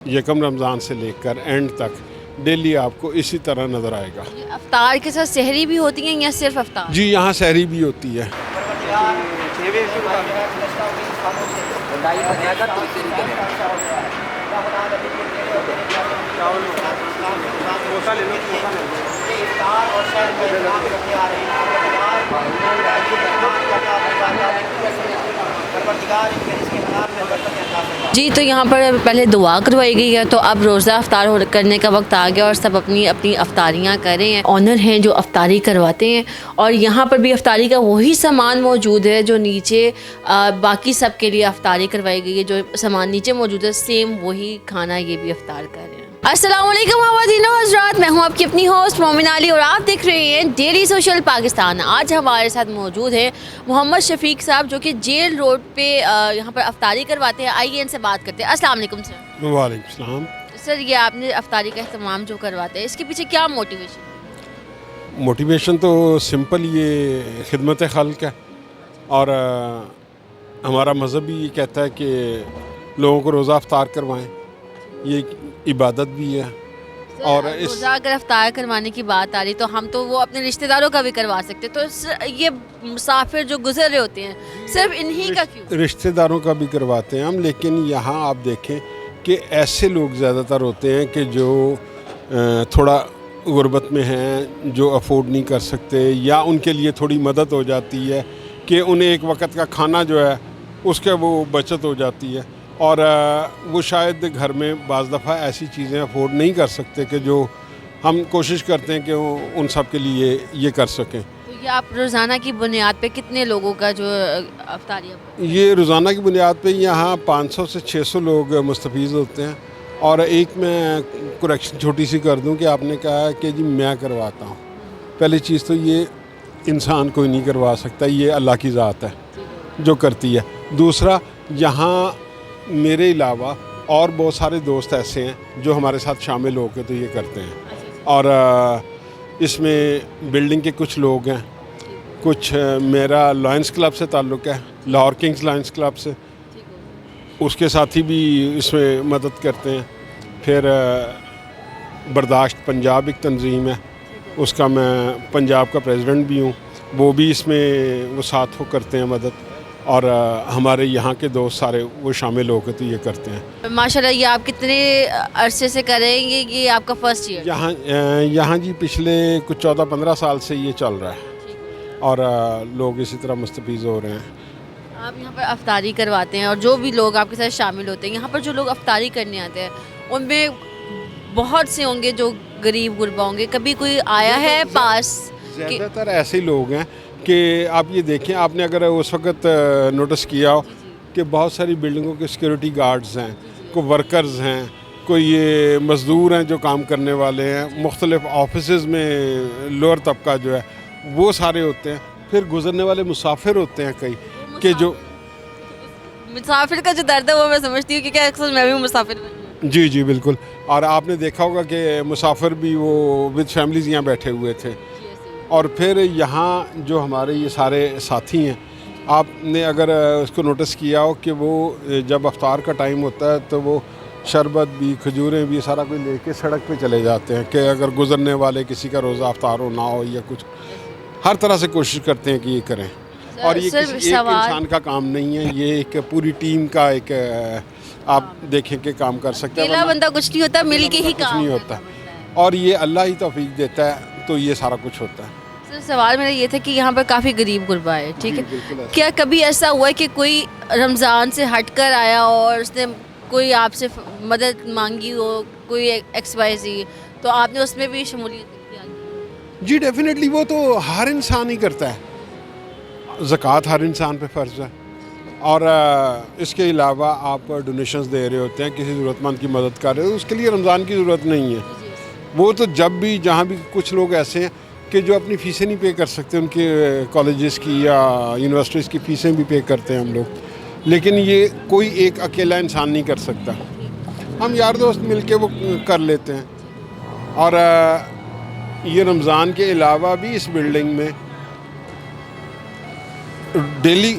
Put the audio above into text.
یکم رمضان سے لے کر اینڈ تک ڈیلی آپ کو اسی طرح نظر آئے گا۔ افطار کے ساتھ سحری بھی ہوتی ہیں یا صرف افطار؟ جی یہاں سحری بھی ہوتی ہے۔ جی تو یہاں پر پہلے دعا کروائی گئی ہے، تو اب روزہ افطار کرنے کا وقت آ گیا اور سب اپنی اپنی افطاریاں کر رہے ہیں۔ آنر ہیں جو افطاری کرواتے ہیں، اور یہاں پر بھی افطاری کا وہی سامان موجود ہے جو نیچے باقی سب کے لیے افطاری کروائی گئی ہے۔ جو سامان نیچے موجود ہے سیم وہی کھانا یہ بھی افطار کر رہے ہیں۔ السلام علیکم خواتین و حضرات، میں ہوں آپ کی اپنی ہوسٹ مومن علی اور آپ دیکھ رہے ہیں ڈیلی سوشل پاکستان۔ آج ہمارے ساتھ موجود ہیں محمد شفیق صاحب جو کہ جیل روڈ پہ یہاں پر افطاری کرواتے ہیں۔ آئیے ان سے بات کرتے ہیں۔ السلام علیکم سر۔ وعلیکم السلام۔ سر یہ آپ نے افطاری کا اہتمام جو کرواتے ہیں اس کے پیچھے کیا موٹیویشن؟ موٹیویشن تو سمپل یہ خدمت خلق ہے، اور ہمارا مذہب بھی یہ کہتا ہے کہ لوگوں کو روزہ افطار کروائیں، یہ ایک عبادت بھی ہے۔ اور روزہ اگر افطار کروانے کی بات آ رہی تو ہم تو وہ اپنے رشتہ داروں کا بھی کروا سکتے، تو یہ مسافر جو گزر رہے ہوتے ہیں صرف انہی کا کیوں؟ رشتہ داروں کا بھی کرواتے ہیں ہم، لیکن یہاں آپ دیکھیں کہ ایسے لوگ زیادہ تر ہوتے ہیں کہ جو تھوڑا غربت میں ہیں، جو افورڈ نہیں کر سکتے، یا ان کے لیے تھوڑی مدد ہو جاتی ہے کہ انہیں ایک وقت کا کھانا جو ہے اس کا وہ بچت ہو جاتی ہے، اور وہ شاید گھر میں بعض دفعہ ایسی چیزیں افورڈ نہیں کر سکتے کہ جو ہم کوشش کرتے ہیں کہ ان سب کے لیے یہ کر سکیں۔ تو یہ آپ روزانہ کی بنیاد پہ کتنے لوگوں کا جو افطاری؟ یہ روزانہ کی بنیاد پہ یہاں 500 سے 600 لوگ مستفیض ہوتے ہیں، اور ایک میں کریکشن چھوٹی سی کر دوں کہ آپ نے کہا کہ جی میں کرواتا ہوں، پہلی چیز تو یہ انسان کوئی نہیں کروا سکتا، یہ اللہ کی ذات ہے جو کرتی ہے۔ دوسرا، یہاں میرے علاوہ اور بہت سارے دوست ایسے ہیں جو ہمارے ساتھ شامل ہو کے تو یہ کرتے ہیں، اور اس میں بلڈنگ کے کچھ لوگ ہیں، کچھ میرا لائنس کلب سے تعلق ہے، لاہور کنگز لائنس کلب سے، اس کے ساتھی بھی اس میں مدد کرتے ہیں۔ پھر برداشت پنجاب ایک تنظیم ہے، اس کا میں پنجاب کا پریزیڈنٹ بھی ہوں، وہ بھی اس میں وہ ساتھ ہو کرتے ہیں مدد، اور ہمارے یہاں کے دوست سارے وہ شامل ہو کے تو یہ کرتے ہیں۔ ماشاءاللہ یہ آپ کتنے عرصے سے کریں گے؟ یہ آپ کا فرسٹ ایئر؟ یہاں جی پچھلے کچھ 14-15 سال سے یہ چل رہا ہے، اور لوگ اسی طرح مستفیض ہو رہے ہیں۔ آپ یہاں پر افطاری کرواتے ہیں، اور جو بھی لوگ آپ کے ساتھ شامل ہوتے ہیں، یہاں پر جو لوگ افطاری کرنے آتے ہیں ان میں بہت سے ہوں گے جو غریب غربا ہوں گے، کبھی کوئی آیا ہے پاس؟ زیادہ تر ایسے ہی لوگ ہیں کہ آپ یہ دیکھیں، آپ نے اگر اس وقت نوٹس کیا ہو کہ بہت ساری بلڈنگوں کے سیکورٹی گارڈز ہیں، کوئی ورکرز ہیں، کوئی یہ مزدور ہیں جو کام کرنے والے ہیں، مختلف آفیسز میں لوور طبقہ جو ہے وہ سارے ہوتے ہیں، پھر گزرنے والے مسافر ہوتے ہیں کئی کہ جو مسافر کا جو درد ہے وہ میں سمجھتی ہوں، کیونکہ اکثر میں بھی مسافر ہوں۔ جی جی بالکل، اور آپ نے دیکھا ہوگا کہ مسافر بھی وہ ود فیملیز یہاں بیٹھے ہوئے تھے، اور پھر یہاں جو ہمارے یہ سارے ساتھی ہیں، آپ نے اگر اس کو نوٹس کیا ہو کہ وہ جب افطار کا ٹائم ہوتا ہے تو وہ شربت بھی، کھجوریں بھی، سارا کوئی لے کے سڑک پہ چلے جاتے ہیں کہ اگر گزرنے والے کسی کا روزہ افطار ہو نہ ہو، یا کچھ ہر طرح سے کوشش کرتے ہیں کہ یہ کریں، اور یہ کسی ایک انسان کا کام نہیں ہے، یہ ایک پوری ٹیم کا ایک آپ دیکھیں کہ کام کر سکتے ہیں، اکیلا بندہ کچھ نہیں ہوتا، مل کے ہی کچھ کام نہیں ہوتا، اور یہ اللہ ہی توفیق دیتا ہے تو یہ سارا کچھ ہوتا ہے۔ سر سوال میرا یہ تھا کہ یہاں پر کافی غریب غربا ہے، ٹھیک ہے، بالکل۔ کیا کبھی ایسا ہوا ہے کہ کوئی رمضان سے ہٹ کر آیا اور اس نے کوئی آپ سے مدد مانگی ہو، کوئی ایکس وائی زی، تو آپ نے اس میں بھی شمولیت اختیار کی؟ جی ڈیفینیٹلی، وہ تو ہر انسان ہی کرتا ہے، زکوٰۃ ہر انسان پہ فرض ہے، اور اس کے علاوہ آپ ڈونیشنز دے رہے ہوتے ہیں، کسی ضرورت مند کی مدد کر رہے ہو، اس کے لیے رمضان کی ضرورت نہیں ہے۔ وہ تو جب بھی جہاں بھی کچھ لوگ ایسے ہیں کہ جو اپنی فیسیں نہیں پے کر سکتے، ان کے کالجز کی یا یونیورسٹیز کی فیسیں بھی پے کرتے ہیں ہم لوگ، لیکن یہ کوئی ایک اکیلا انسان نہیں کر سکتا، ہم یار دوست مل کے وہ کر لیتے ہیں، اور یہ رمضان کے علاوہ بھی اس بلڈنگ میں ڈیلی